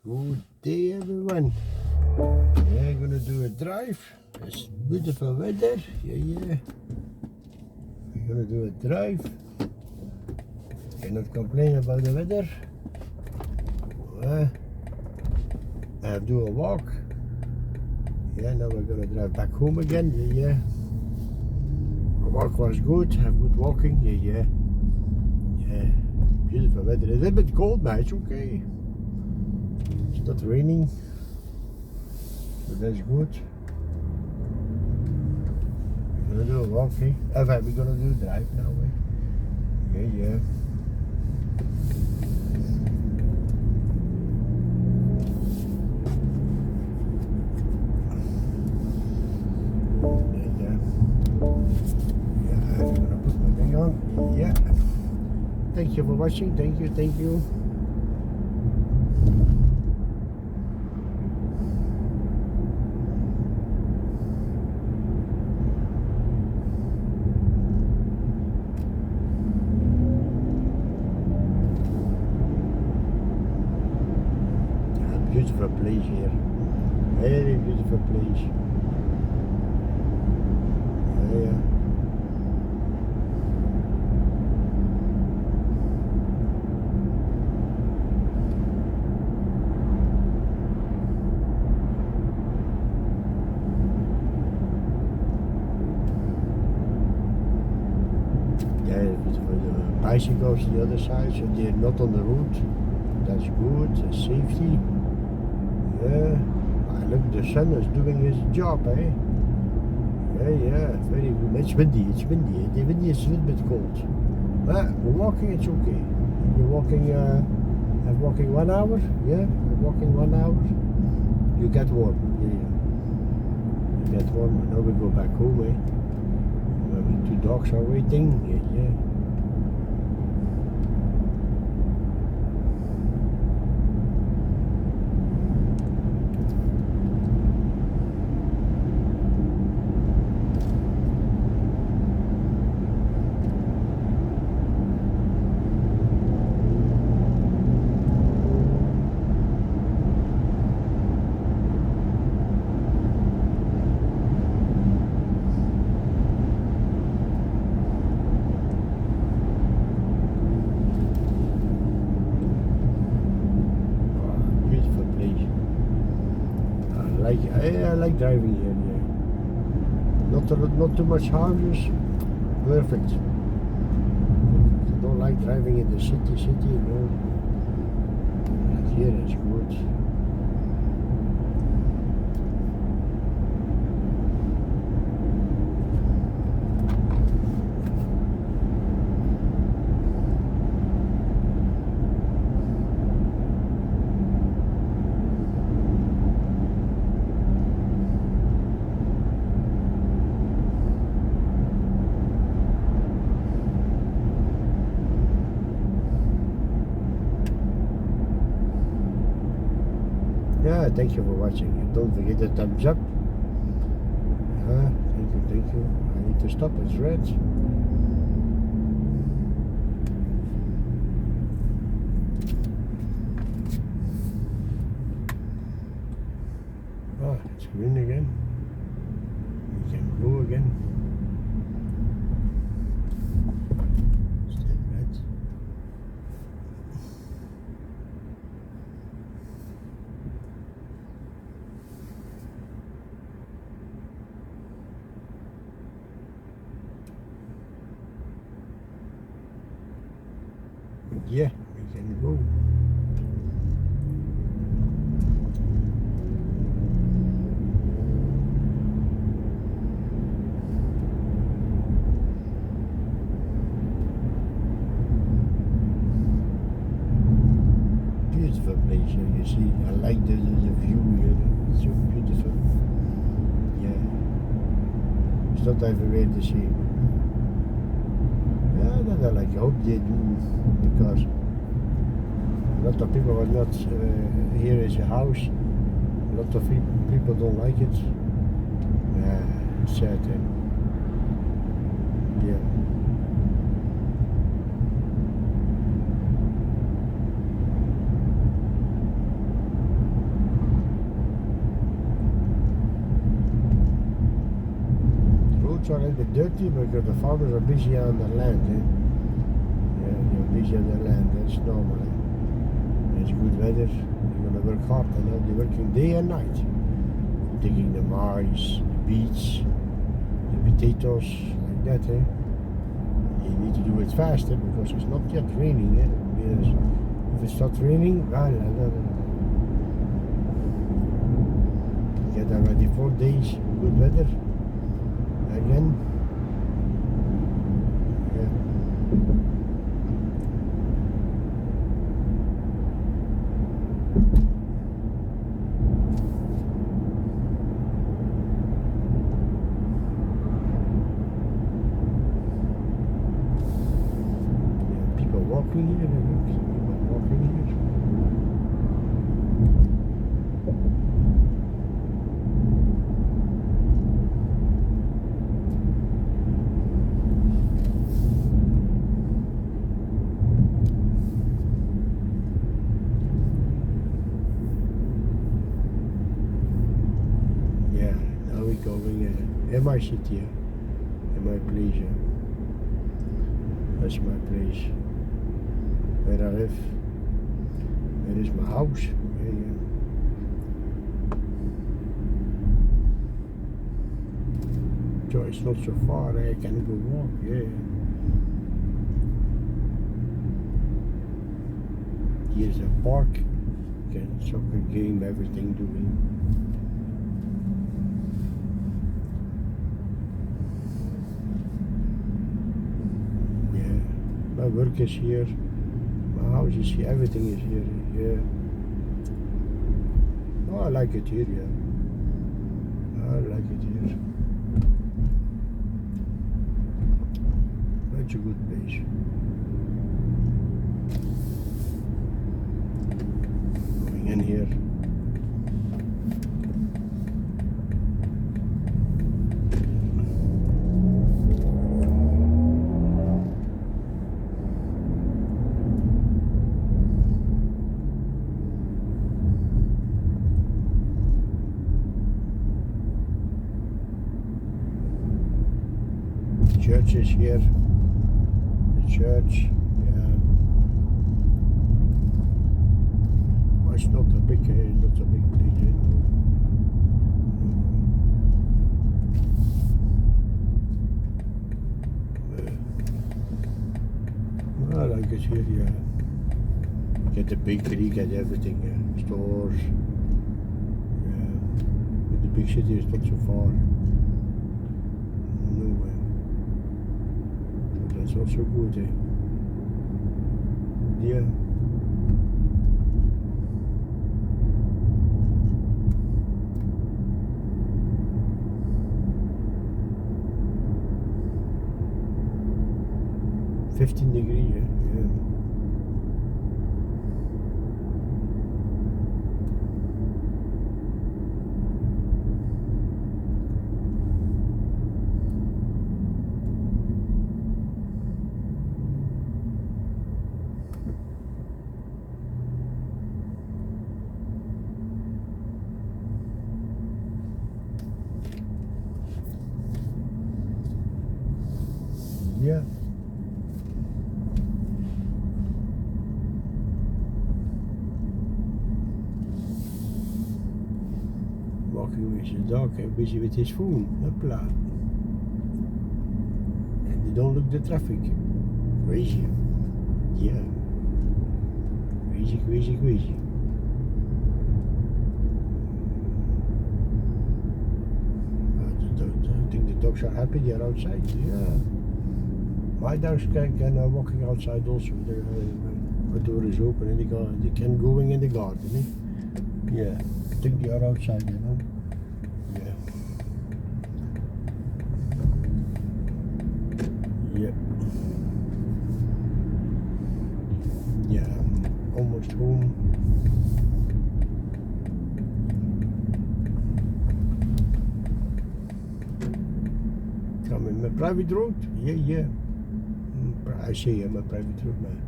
Good day, everyone. We're gonna do a drive. It's beautiful weather. Yeah. We're gonna do a drive. Cannot complain about the weather. I'll do a walk. Yeah, now we're gonna drive back home again. Yeah. The walk was good. Have good walking. Yeah. Beautiful weather. It's a little bit cold, but it's okay. It's not raining, so that's good. We're gonna do a walk, eh? We're gonna do a drive now, eh? Yeah. I'm gonna put my thing on. Yeah. Thank you for watching. Thank you. Beautiful place here. Very beautiful place. Yeah. Beautiful. The bicycles on the other side, so they're not on the road. That's good. Safety. Yeah. Look, the sun is doing his job, eh? Yeah, very good. It's windy. The windy is a little bit cold. But walking, it's okay. You're walking, I'm walking 1 hour. Yeah, I'm walking 1 hour. You get warm. Yeah. You get warm. Now we go back home, eh? The 2 dogs are waiting. Yeah. I like driving here. Yeah. Not too much houses. Perfect. I don't like driving in the city. No. But here is good. Yeah, thank you for watching. Don't forget the thumbs up. Thank you. I need to stop, it's red. Oh, it's green again. We can go again. Still red. Yeah, we can go. Beautiful place here, you see. I like the view here. It's so beautiful. Yeah. It's not everywhere the same. Yeah, that I like. I hope they do, because a lot of people are not here as a house. A lot of people don't like it. Yeah, it's sad. Yeah. looks a little bit dirty because the farmers are busy on the land. Yeah, they're busy on the land. That's normal. It's good weather. They're gonna work hard, and they're working day and night, digging the maize, the beets, the potatoes, like that. You need to do it faster because it's not yet raining. Because if it starts raining, get already 4 days good weather again. Yeah. People walking here, people walking here. Going in my city, in my place. That's my place where I live. Where is my house? So it's not so far. I can go walk. Here's a park. Soccer game, everything doing. My work is here, my house is here, everything is here, yeah. Oh, I like it here, yeah. I like it here. That's a good place. Going in here. Church is here. The church, yeah. Well, it's not a big place. I like it here, yeah. Get the bakery, get everything, yeah. Stores. Yeah. But the big city is not so far. No way. That's also good, Yeah. $15 degrees, yeah. Yeah. Walking with his dog and busy with his phone. Hoppla. And they don't look the traffic. Crazy. Yeah. Crazy. I think the dogs are happy they're outside. Yeah. My dogs can walking outside also. The door is open and they can going in the garden. Yeah, I think they are outside, Yeah. Yeah, I'm almost home. Come in my private road? Yeah. I say I'm a private road, man.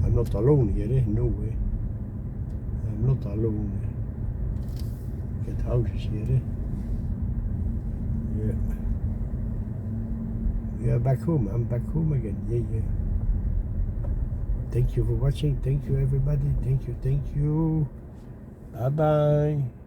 I'm not alone here, no way. I'm not alone. Get houses here, Yeah. you're back home. I'm back home again. Yeah. Thank you for watching. Thank you, everybody. Thank you. Bye bye.